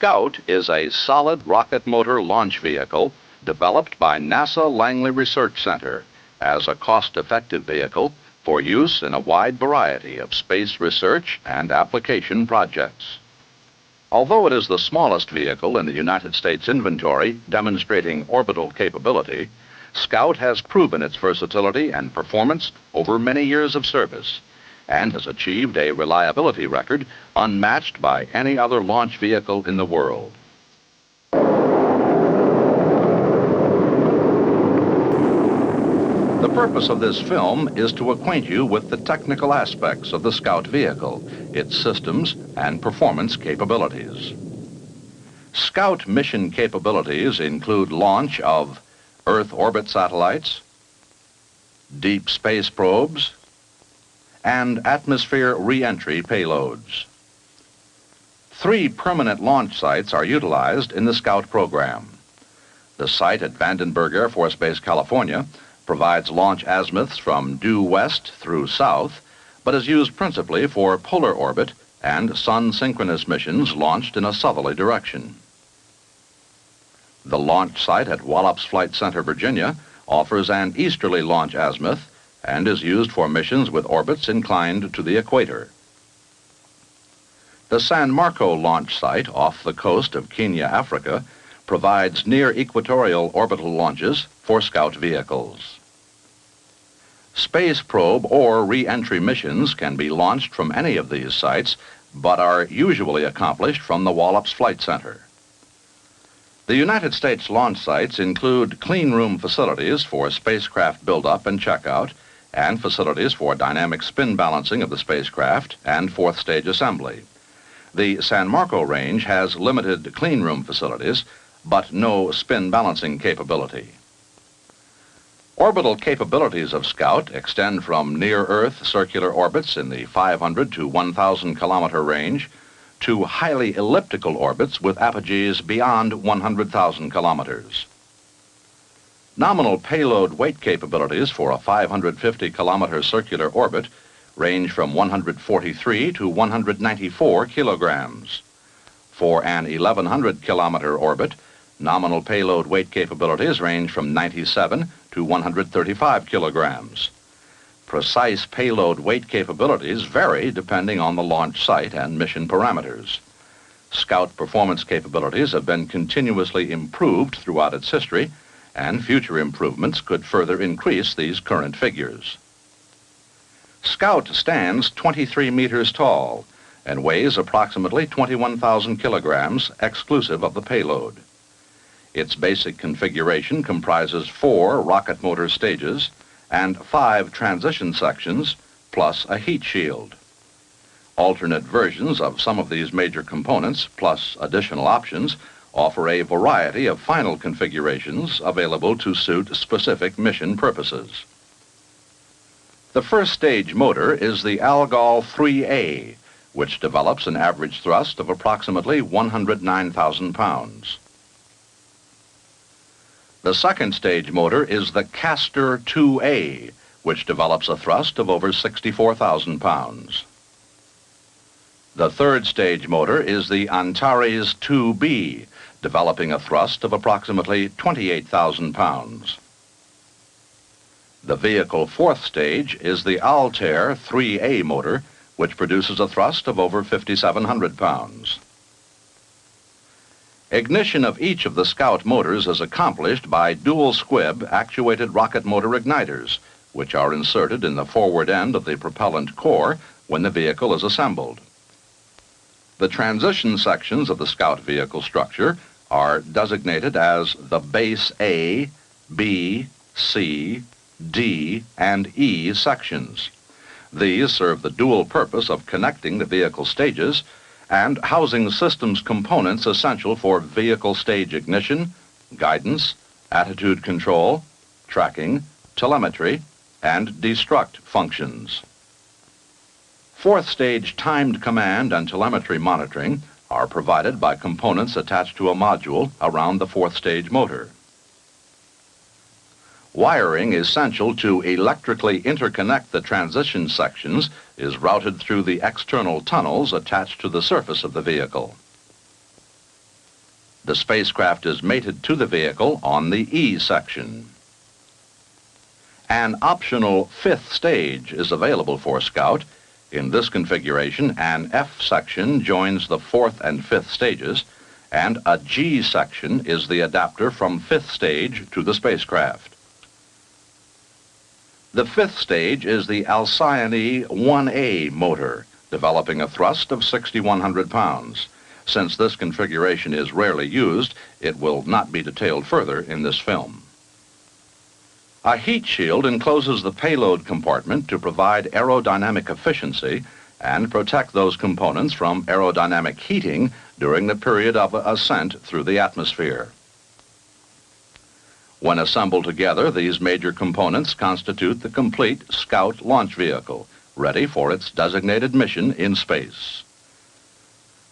Scout is a solid rocket motor launch vehicle developed by NASA Langley Research Center as a cost-effective vehicle for use in a wide variety of space research and application projects. Although it is the smallest vehicle in the United States inventory demonstrating orbital capability, Scout has proven its versatility and performance over many years of service and has achieved a reliability record unmatched by any other launch vehicle in the world. The purpose of this film is to acquaint you with the technical aspects of the Scout vehicle, its systems and performance capabilities. Scout mission capabilities include launch of Earth orbit satellites, deep space probes, and atmosphere re-entry payloads. 3 permanent launch sites are utilized in the Scout program. The site at Vandenberg Air Force Base, California, provides launch azimuths from due west through south, but is used principally for polar orbit and sun-synchronous missions launched in a southerly direction. The launch site at Wallops Flight Center, Virginia, offers an easterly launch azimuth and is used for missions with orbits inclined to the equator. The San Marco launch site off the coast of Kenya, Africa, provides near-equatorial orbital launches for Scout vehicles. Space probe or re-entry missions can be launched from any of these sites, but are usually accomplished from the Wallops Flight Center. The United States launch sites include clean room facilities for spacecraft buildup and checkout, and facilities for dynamic spin balancing of the spacecraft and fourth stage assembly. The San Marco range has limited clean room facilities, but no spin balancing capability. Orbital capabilities of Scout extend from near-Earth circular orbits in the 500 to 1,000 kilometer range to highly elliptical orbits with apogees beyond 100,000 kilometers. Nominal payload weight capabilities for a 550-kilometer circular orbit range from 143 to 194 kilograms. For an 1,100-kilometer orbit, nominal payload weight capabilities range from 97 to 135 kilograms. Precise payload weight capabilities vary depending on the launch site and mission parameters. Scout performance capabilities have been continuously improved throughout its history, and future improvements could further increase these current figures. Scout stands 23 meters tall and weighs approximately 21,000 kilograms exclusive of the payload. Its basic configuration comprises 4 rocket motor stages and 5 transition sections, plus a heat shield. Alternate versions of some of these major components, plus additional options, offer a variety of final configurations available to suit specific mission purposes. The first stage motor is the Algol 3A, which develops an average thrust of approximately 109,000 pounds. The second stage motor is the Castor 2A, which develops a thrust of over 64,000 pounds. The third stage motor is the Antares 2B, developing a thrust of approximately 28,000 pounds. The vehicle fourth stage is the Altair 3A motor, which produces a thrust of over 5,700 pounds. Ignition of each of the Scout motors is accomplished by dual squib actuated rocket motor igniters, which are inserted in the forward end of the propellant core when the vehicle is assembled. The transition sections of the Scout vehicle structure are designated as the base A, B, C, D, and E sections. These serve the dual purpose of connecting the vehicle stages and housing systems components essential for vehicle stage ignition, guidance, attitude control, tracking, telemetry, and destruct functions. Fourth stage timed command and telemetry monitoring are provided by components attached to a module around the fourth stage motor. Wiring essential to electrically interconnect the transition sections is routed through the external tunnels attached to the surface of the vehicle. The spacecraft is mated to the vehicle on the E section. An optional fifth stage is available for Scout. In this configuration, an F section joins the fourth and fifth stages, and a G section is the adapter from fifth stage to the spacecraft. The fifth stage is the Alcyone 1A motor, developing a thrust of 6,100 pounds. Since this configuration is rarely used, it will not be detailed further in this film. A heat shield encloses the payload compartment to provide aerodynamic efficiency and protect those components from aerodynamic heating during the period of ascent through the atmosphere. When assembled together, these major components constitute the complete Scout launch vehicle, ready for its designated mission in space.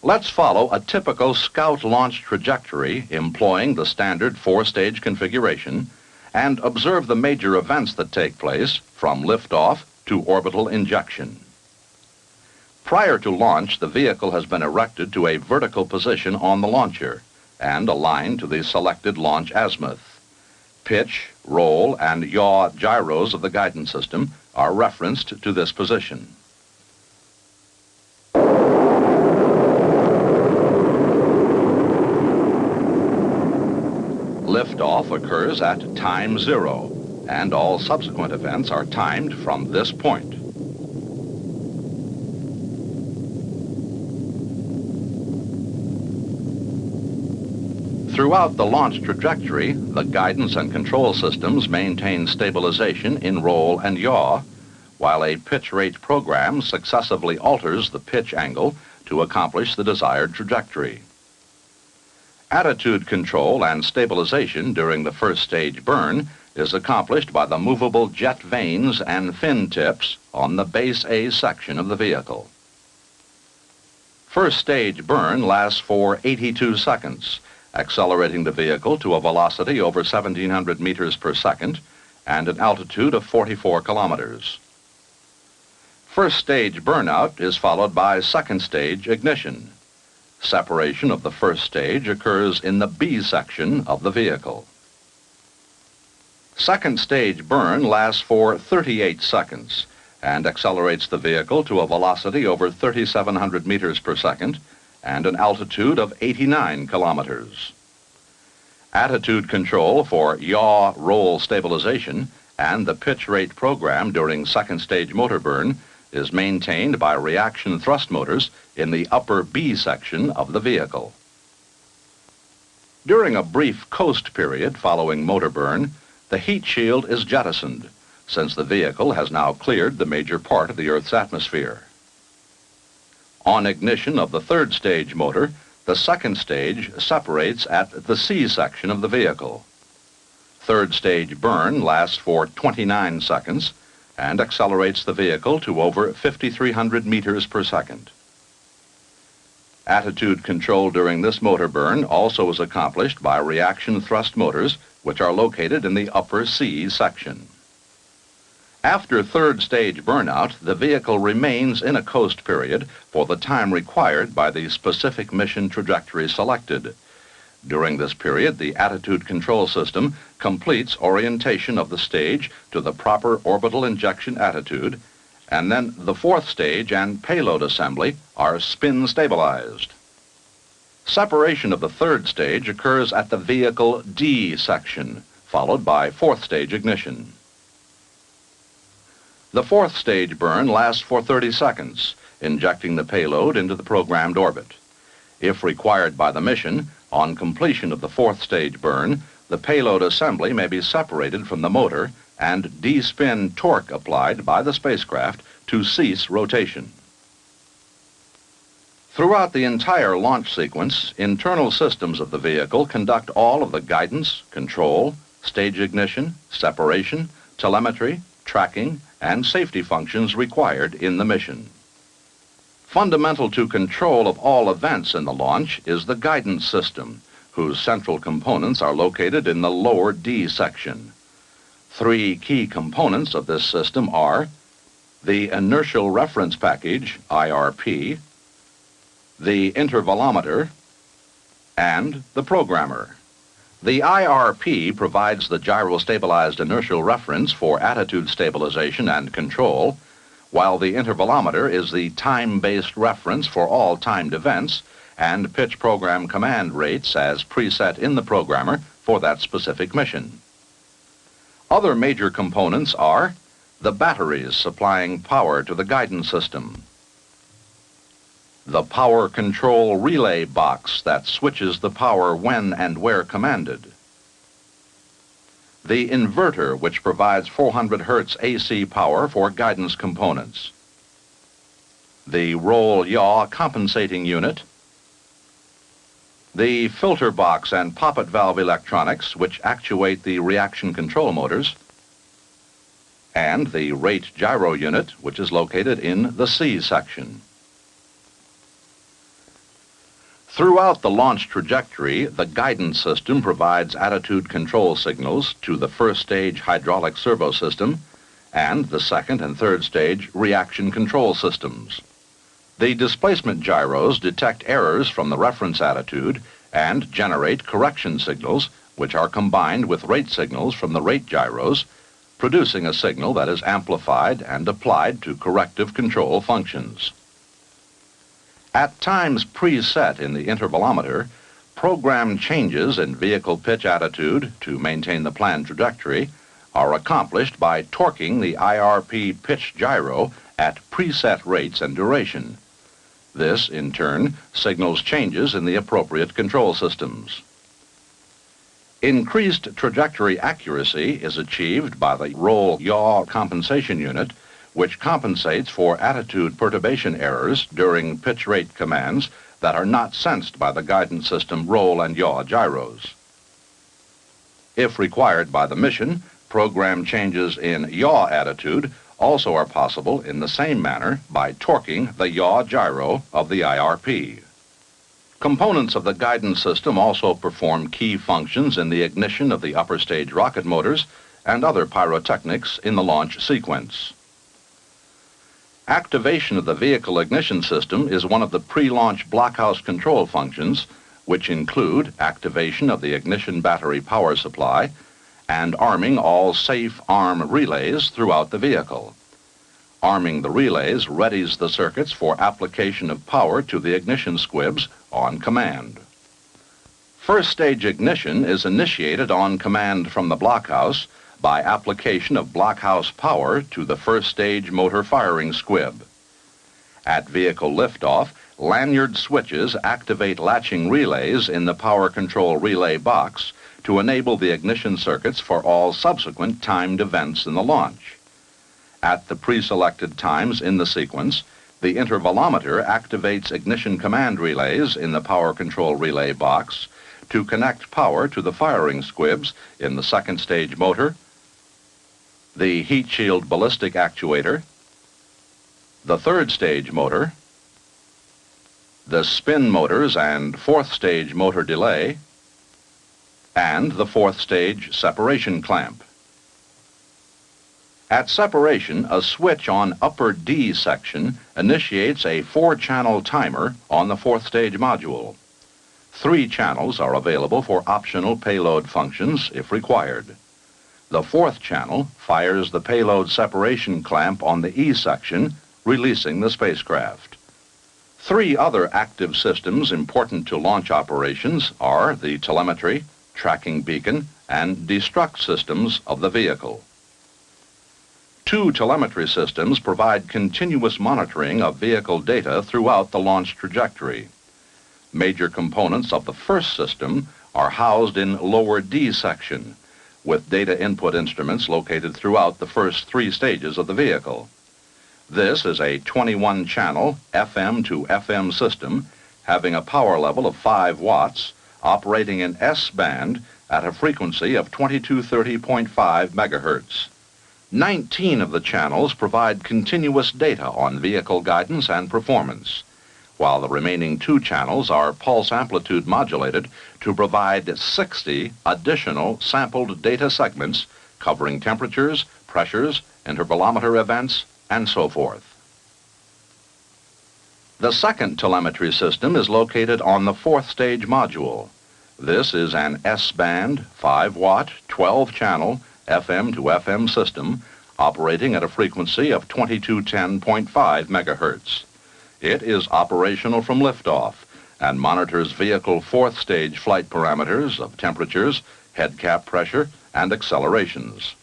Let's follow a typical Scout launch trajectory employing the standard four-stage configuration and observe the major events that take place from liftoff to orbital injection. Prior to launch, the vehicle has been erected to a vertical position on the launcher and aligned to the selected launch azimuth. Pitch, roll, and yaw gyros of the guidance system are referenced to this position. Liftoff occurs at time 0, and all subsequent events are timed from this point. Throughout the launch trajectory, the guidance and control systems maintain stabilization in roll and yaw, while a pitch rate program successively alters the pitch angle to accomplish the desired trajectory. Attitude control and stabilization during the first stage burn is accomplished by the movable jet vanes and fin tips on the base A section of the vehicle. First stage burn lasts for 82 seconds, accelerating the vehicle to a velocity over 1,700 meters per second and an altitude of 44 kilometers. First stage burnout is followed by second stage ignition. Separation of the first stage occurs in the B section of the vehicle. Second stage burn lasts for 38 seconds and accelerates the vehicle to a velocity over 3,700 meters per second and an altitude of 89 kilometers. Attitude control for yaw roll stabilization and the pitch rate program during second stage motor burn is maintained by reaction thrust motors in the upper B section of the vehicle. During a brief coast period following motor burn, the heat shield is jettisoned, since the vehicle has now cleared the major part of the Earth's atmosphere. On ignition of the third stage motor, the second stage separates at the C section of the vehicle. Third stage burn lasts for 29 seconds and accelerates the vehicle to over 5,300 meters per second. Attitude control during this motor burn also is accomplished by reaction thrust motors, which are located in the upper C section. After third stage burnout, the vehicle remains in a coast period for the time required by the specific mission trajectory selected. During this period, the attitude control system completes orientation of the stage to the proper orbital injection attitude, and then the fourth stage and payload assembly are spin stabilized. Separation of the third stage occurs at the vehicle D section, followed by fourth stage ignition. The fourth stage burn lasts for 30 seconds, injecting the payload into the programmed orbit. If required by the mission, on completion of the fourth stage burn, the payload assembly may be separated from the motor and D-spin torque applied by the spacecraft to cease rotation. Throughout the entire launch sequence, internal systems of the vehicle conduct all of the guidance, control, stage ignition, separation, telemetry, tracking, and safety functions required in the mission. Fundamental to control of all events in the launch is the guidance system, whose central components are located in the lower D section. Three key components of this system are the Inertial Reference Package, IRP, the intervalometer, and the programmer. The IRP provides the gyro-stabilized inertial reference for attitude stabilization and control, while the intervalometer is the time-based reference for all timed events and pitch program command rates as preset in the programmer for that specific mission. Other major components are the batteries supplying power to the guidance system, the power control relay box that switches the power when and where commanded, the inverter which provides 400 Hz AC power for guidance components, the roll-yaw compensating unit, the filter box and poppet valve electronics which actuate the reaction control motors, and the rate gyro unit which is located in the C section. Throughout the launch trajectory, the guidance system provides attitude control signals to the first stage hydraulic servo system and the second and third stage reaction control systems. The displacement gyros detect errors from the reference attitude and generate correction signals, which are combined with rate signals from the rate gyros, producing a signal that is amplified and applied to corrective control functions. At times preset in the intervalometer, program changes in vehicle pitch attitude to maintain the planned trajectory are accomplished by torquing the IRP pitch gyro at preset rates and duration. This, in turn, signals changes in the appropriate control systems. Increased trajectory accuracy is achieved by the roll-yaw compensation unit, which compensates for attitude perturbation errors during pitch rate commands that are not sensed by the guidance system roll and yaw gyros. If required by the mission, program changes in yaw attitude also are possible in the same manner by torquing the yaw gyro of the IRP. Components of the guidance system also perform key functions in the ignition of the upper stage rocket motors and other pyrotechnics in the launch sequence. Activation of the vehicle ignition system is one of the pre-launch blockhouse control functions, which include activation of the ignition battery power supply and arming all safe arm relays throughout the vehicle. Arming the relays readies the circuits for application of power to the ignition squibs on command. First stage ignition is initiated on command from the blockhouse by application of blockhouse power to the first stage motor firing squib. At vehicle liftoff, lanyard switches activate latching relays in the power control relay box to enable the ignition circuits for all subsequent timed events in the launch. At the pre-selected times in the sequence, the intervalometer activates ignition command relays in the power control relay box to connect power to the firing squibs in the second stage motor, the heat shield ballistic actuator, the third stage motor, the spin motors and fourth stage motor delay, and the fourth stage separation clamp. At separation, a switch on upper D section initiates a 4-channel timer on the fourth stage module. 3 channels are available for optional payload functions if required. The 4th channel fires the payload separation clamp on the E section, releasing the spacecraft. 3 other active systems important to launch operations are the telemetry, tracking beacon, and destruct systems of the vehicle. 2 telemetry systems provide continuous monitoring of vehicle data throughout the launch trajectory. Major components of the first system are housed in lower D section, with data input instruments located throughout the first 3 stages of the vehicle. This is a 21-channel FM to FM system having a power level of 5 watts, operating in S-band at a frequency of 2230.5 megahertz. 19 of the channels provide continuous data on vehicle guidance and performance, while the remaining 2 channels are pulse amplitude modulated to provide 60 additional sampled data segments covering temperatures, pressures, intervalometer events, and so forth. The second telemetry system is located on the fourth stage module. This is an S-band, 5-watt, 12-channel, FM to FM system operating at a frequency of 2210.5 megahertz. It is operational from liftoff and monitors vehicle fourth stage flight parameters of temperatures, head cap pressure, and accelerations.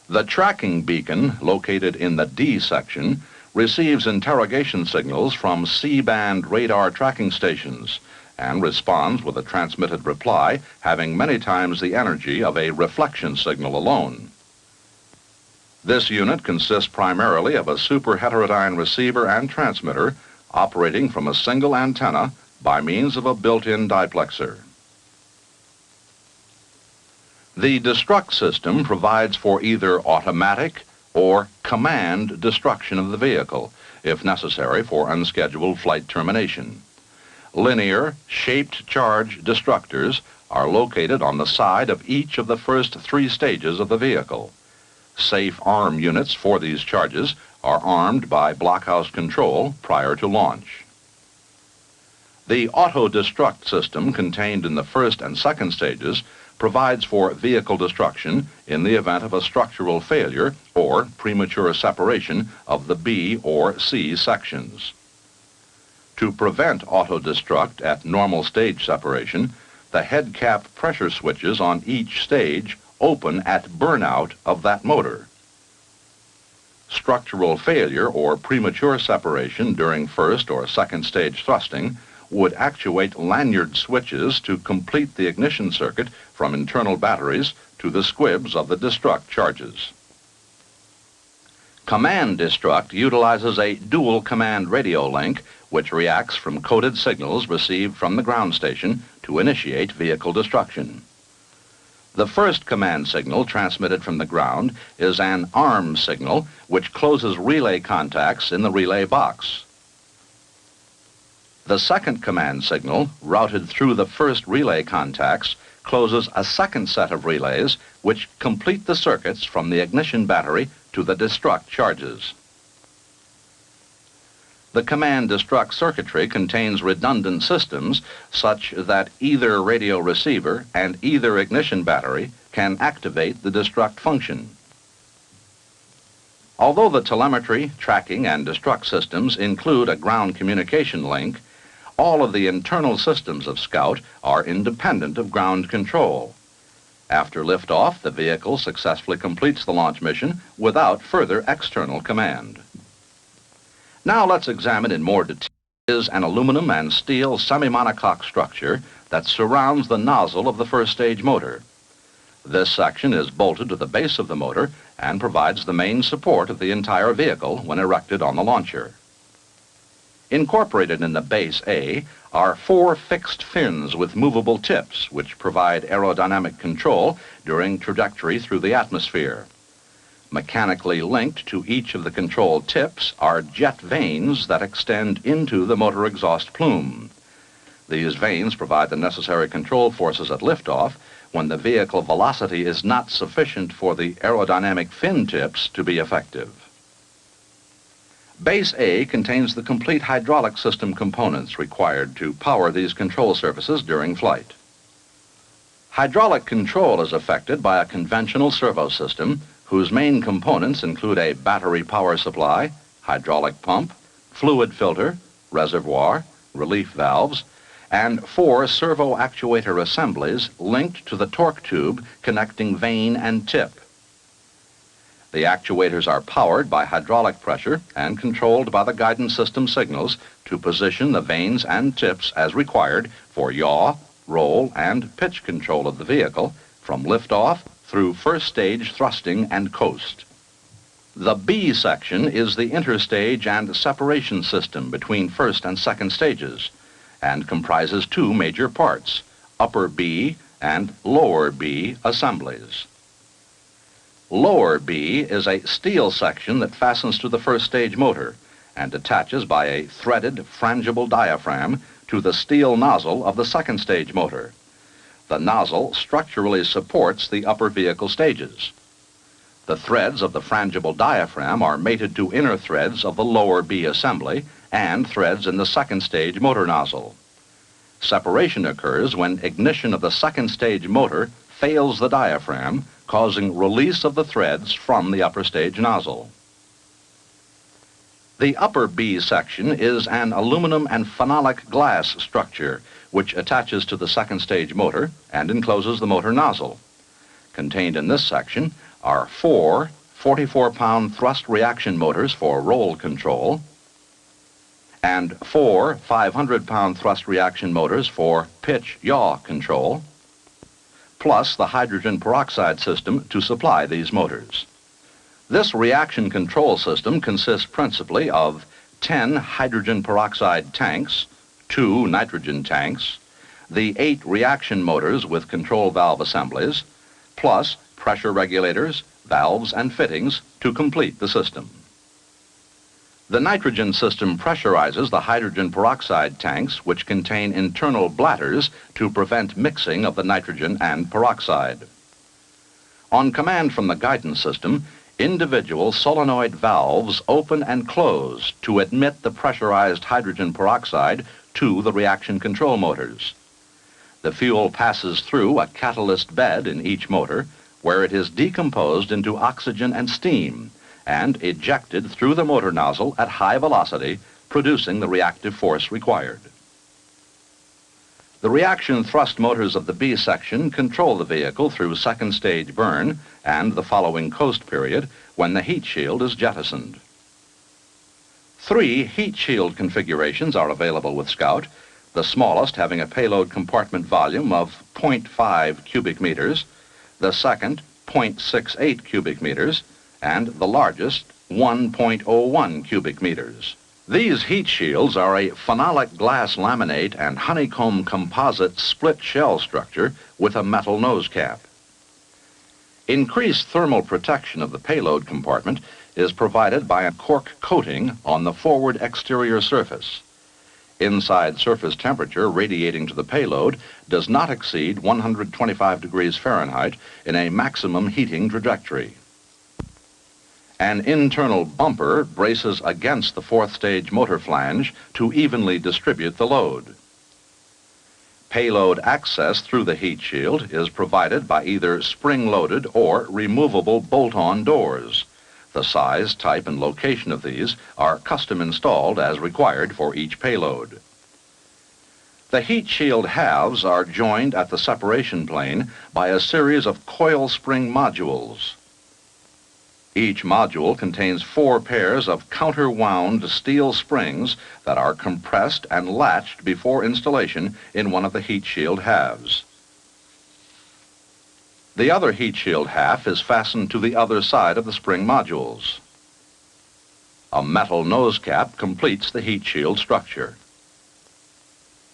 The tracking beacon, located in the D section, receives interrogation signals from C-band radar tracking stations and responds with a transmitted reply having many times the energy of a reflection signal alone. This unit consists primarily of a super heterodyne receiver and transmitter operating from a single antenna by means of a built-in diplexer. The destruct system provides for either automatic or command destruction of the vehicle, if necessary for unscheduled flight termination. Linear, shaped charge destructors are located on the side of each of the first 3 stages of the vehicle. Safe arm units for these charges are armed by blockhouse control prior to launch. The auto-destruct system contained in the first and second stages provides for vehicle destruction in the event of a structural failure or premature separation of the B or C sections. To prevent auto-destruct at normal stage separation, the head cap pressure switches on each stage open at burnout of that motor. Structural failure or premature separation during first or second stage thrusting would actuate lanyard switches to complete the ignition circuit from internal batteries to the squibs of the destruct charges. Command destruct utilizes a dual command radio link which reacts from coded signals received from the ground station to initiate vehicle destruction. The first command signal transmitted from the ground is an arm signal which closes relay contacts in the relay box. The second command signal, routed through the first relay contacts, closes a second set of relays which complete the circuits from the ignition battery to the destruct charges. The command destruct circuitry contains redundant systems such that either radio receiver and either ignition battery can activate the destruct function. Although the telemetry, tracking, and destruct systems include a ground communication link, all of the internal systems of Scout are independent of ground control. After liftoff, the vehicle successfully completes the launch mission without further external command. Now let's examine in more detail is an aluminum and steel semi-monocoque structure that surrounds the nozzle of the first stage motor. This section is bolted to the base of the motor and provides the main support of the entire vehicle when erected on the launcher. Incorporated in the base A are 4 fixed fins with movable tips which provide aerodynamic control during trajectory through the atmosphere. Mechanically linked to each of the control tips are jet vanes that extend into the motor exhaust plume. These vanes provide the necessary control forces at liftoff when the vehicle velocity is not sufficient for the aerodynamic fin tips to be effective. Base A contains the complete hydraulic system components required to power these control surfaces during flight. Hydraulic control is effected by a conventional servo system whose main components include a battery power supply, hydraulic pump, fluid filter, reservoir, relief valves, and 4 servo actuator assemblies linked to the torque tube connecting vane and tip. The actuators are powered by hydraulic pressure and controlled by the guidance system signals to position the vanes and tips as required for yaw, roll, and pitch control of the vehicle from liftoff through first stage thrusting and coast. The B section is the interstage and separation system between first and second stages and comprises 2 major parts, upper B and lower B assemblies. Lower B is a steel section that fastens to the first stage motor and attaches by a threaded frangible diaphragm to the steel nozzle of the second stage motor. The nozzle structurally supports the upper vehicle stages. The threads of the frangible diaphragm are mated to inner threads of the lower B assembly and threads in the second stage motor nozzle. Separation occurs when ignition of the second stage motor fails the diaphragm, causing release of the threads from the upper stage nozzle. The upper B section is an aluminum and phenolic glass structure which attaches to the second stage motor and encloses the motor nozzle. Contained in this section are 4 44-pound thrust reaction motors for roll control and 4 500-pound thrust reaction motors for pitch-yaw control, plus the hydrogen peroxide system to supply these motors. This reaction control system consists principally of 10 hydrogen peroxide tanks, 2 nitrogen tanks, the 8 reaction motors with control valve assemblies, plus pressure regulators, valves, and fittings to complete the system. The nitrogen system pressurizes the hydrogen peroxide tanks, which contain internal bladders to prevent mixing of the nitrogen and peroxide. On command from the guidance system, individual solenoid valves open and close to admit the pressurized hydrogen peroxide to the reaction control motors. The fuel passes through a catalyst bed in each motor, where it is decomposed into oxygen and steam and ejected through the motor nozzle at high velocity, producing the reactive force required. The reaction thrust motors of the B section control the vehicle through second stage burn and the following coast period when the heat shield is jettisoned. 3 heat shield configurations are available with Scout, the smallest having a payload compartment volume of 0.5 cubic meters, the second 0.68 cubic meters, and the largest 1.01 cubic meters. These heat shields are a phenolic glass laminate and honeycomb composite split shell structure with a metal nose cap. Increased thermal protection of the payload compartment is provided by a cork coating on the forward exterior surface. Inside surface temperature radiating to the payload does not exceed 125 degrees Fahrenheit in a maximum heating trajectory. An internal bumper braces against the fourth stage motor flange to evenly distribute the load. Payload access through the heat shield is provided by either spring-loaded or removable bolt-on doors. The size, type, and location of these are custom installed as required for each payload. The heat shield halves are joined at the separation plane by a series of coil spring modules. Each module contains 4 pairs of counter-wound steel springs that are compressed and latched before installation in one of the heat shield halves. The other heat shield half is fastened to the other side of the spring modules. A metal nose cap completes the heat shield structure.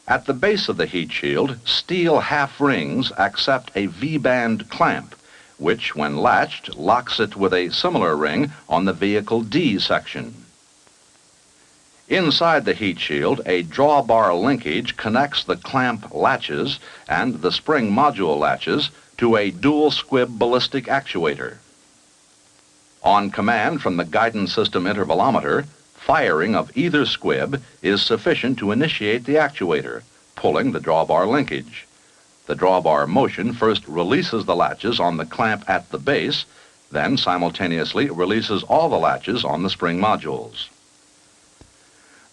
At the base of the heat shield, steel half rings accept a V-band clamp, which, when latched, locks it with a similar ring on the vehicle D section. Inside the heat shield, a drawbar linkage connects the clamp latches and the spring module latches to a dual squib ballistic actuator. On command from the guidance system intervalometer, firing of either squib is sufficient to initiate the actuator, pulling the drawbar linkage. The drawbar motion first releases the latches on the clamp at the base, then simultaneously releases all the latches on the spring modules.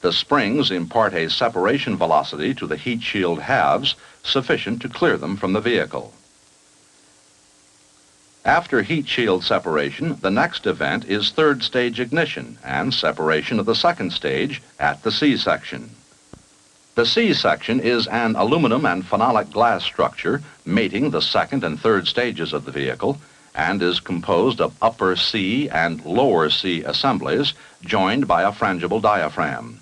The springs impart a separation velocity to the heat shield halves sufficient to clear them from the vehicle. After heat shield separation, the next event is third stage ignition and separation of the second stage at the C section. The C section is an aluminum and phenolic glass structure mating the second and third stages of the vehicle and is composed of upper C and lower C assemblies joined by a frangible diaphragm.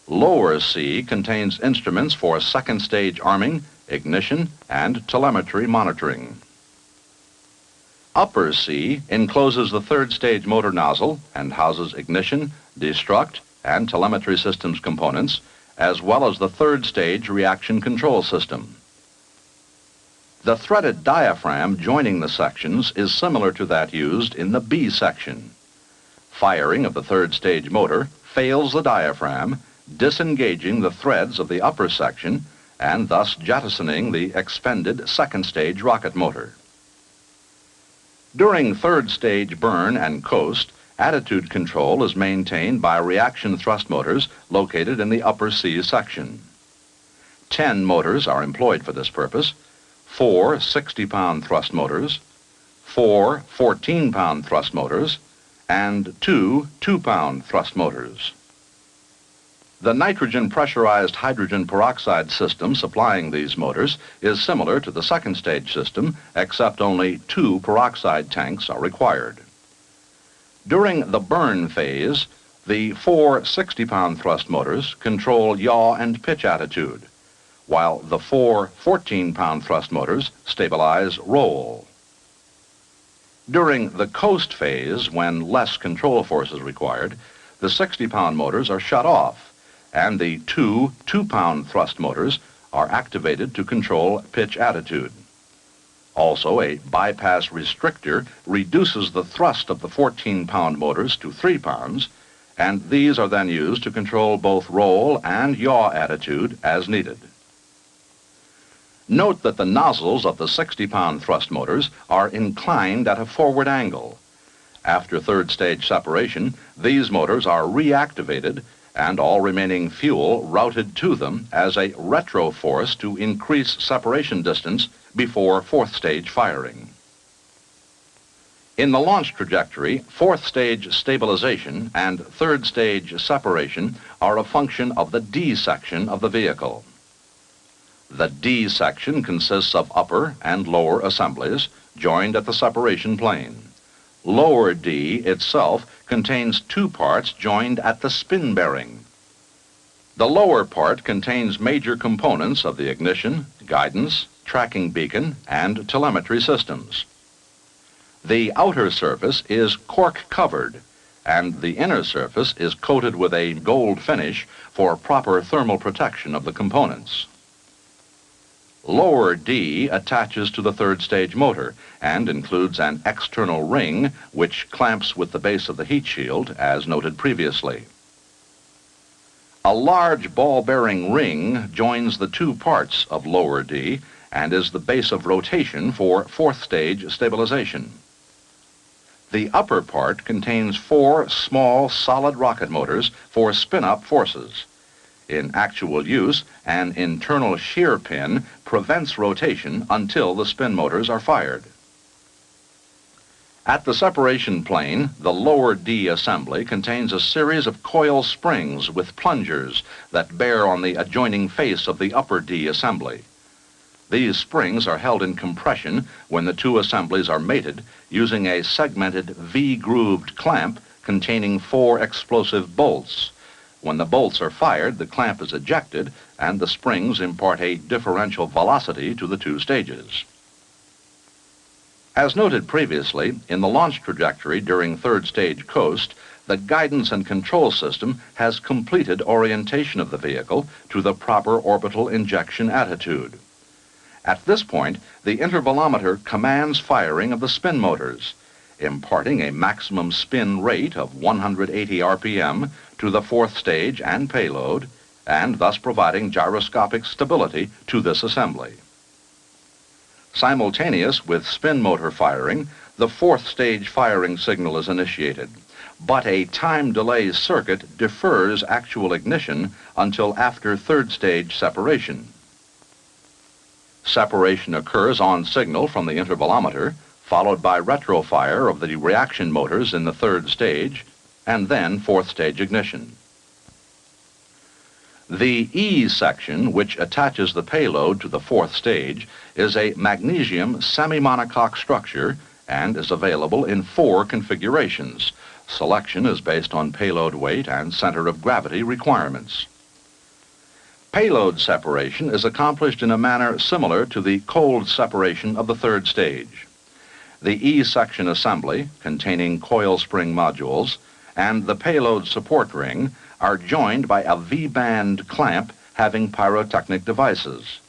Lower C contains instruments for second stage arming, ignition, and telemetry monitoring. Upper C encloses the third stage motor nozzle and houses ignition, destruct, and telemetry systems components, as well as the third stage reaction control system. The threaded diaphragm joining the sections is similar to that used in the B section. Firing of the third stage motor fails the diaphragm, disengaging the threads of the upper section and thus jettisoning the expended second stage rocket motor. During third stage burn and coast, attitude control is maintained by reaction thrust motors located in the upper C section. 10 motors are employed for this purpose, 4 60-pound thrust motors, 4 14-pound thrust motors, and 2 2-pound thrust motors. The nitrogen pressurized hydrogen peroxide system supplying these motors is similar to the second stage system, except only 2 peroxide tanks are required. During the burn phase, the 4 60-pound thrust motors control yaw and pitch attitude, while the 4 14-pound thrust motors stabilize roll. During the coast phase, when less control force is required, the 60-pound motors are shut off, and the 2 2-pound thrust motors are activated to control pitch attitude. Also, a bypass restrictor reduces the thrust of the 14-pound motors to 3 pounds, and these are then used to control both roll and yaw attitude as needed. Note that the nozzles of the 60-pound thrust motors are inclined at a forward angle. After third stage separation, these motors are reactivated and all remaining fuel routed to them as a retro force to increase separation distance before fourth stage firing. In the launch trajectory, fourth stage stabilization and third stage separation are a function of the D section of the vehicle. The D section consists of upper and lower assemblies joined at the separation plane. Lower D itself contains 2 parts joined at the spin bearing. The lower part contains major components of the ignition, guidance, tracking beacon, and telemetry systems. The outer surface is cork-covered, and the inner surface is coated with a gold finish for proper thermal protection of the components. Lower D attaches to the third stage motor and includes an external ring which clamps with the base of the heat shield, as noted previously. A large ball-bearing ring joins the 2 parts of lower D and is the base of rotation for fourth stage stabilization. The upper part contains 4 small solid rocket motors for spin-up forces. In actual use, an internal shear pin prevents rotation until the spin motors are fired. At the separation plane, the lower D assembly contains a series of coil springs with plungers that bear on the adjoining face of the upper D assembly. These springs are held in compression when the 2 assemblies are mated using a segmented V-grooved clamp containing 4 explosive bolts. When the bolts are fired, the clamp is ejected and the springs impart a differential velocity to the 2 stages. As noted previously, in the launch trajectory during third stage coast, the guidance and control system has completed orientation of the vehicle to the proper orbital injection attitude. At this point, the intervalometer commands firing of the spin motors, imparting a maximum spin rate of 180 RPM to the fourth stage and payload, and thus providing gyroscopic stability to this assembly. Simultaneous with spin motor firing, the fourth stage firing signal is initiated, but a time delay circuit defers actual ignition until after third stage separation. Separation occurs on signal from the intervalometer, followed by retrofire of the reaction motors in the third stage, and then fourth stage ignition. The E section, which attaches the payload to the fourth stage, is a magnesium semi-monocoque structure and is available in 4 configurations. Selection is based on payload weight and center of gravity requirements. Payload separation is accomplished in a manner similar to the cold separation of the third stage. The E section assembly, containing coil spring modules, and the payload support ring are joined by a V-band clamp having pyrotechnic devices.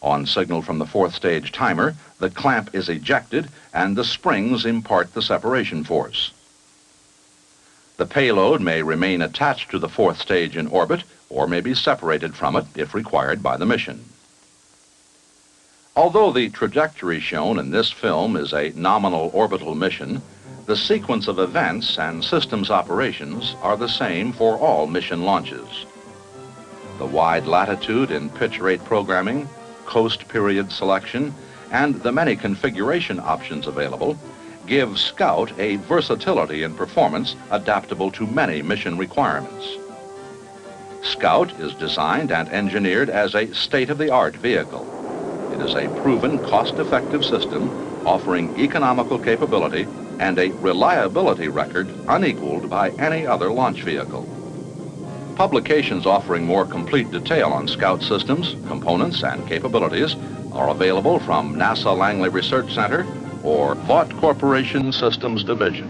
On signal from the fourth stage timer, the clamp is ejected and the springs impart the separation force. The payload may remain attached to the fourth stage in orbit or may be separated from it if required by the mission. Although the trajectory shown in this film is a nominal orbital mission, the sequence of events and systems operations are the same for all mission launches. The wide latitude in pitch rate programming, coast period selection, and the many configuration options available give Scout a versatility in performance adaptable to many mission requirements. Scout is designed and engineered as a state-of-the-art vehicle. It is a proven, cost-effective system offering economical capability and a reliability record unequaled by any other launch vehicle. Publications offering more complete detail on Scout systems, components, and capabilities are available from NASA Langley Research Center or Vought Corporation Systems Division.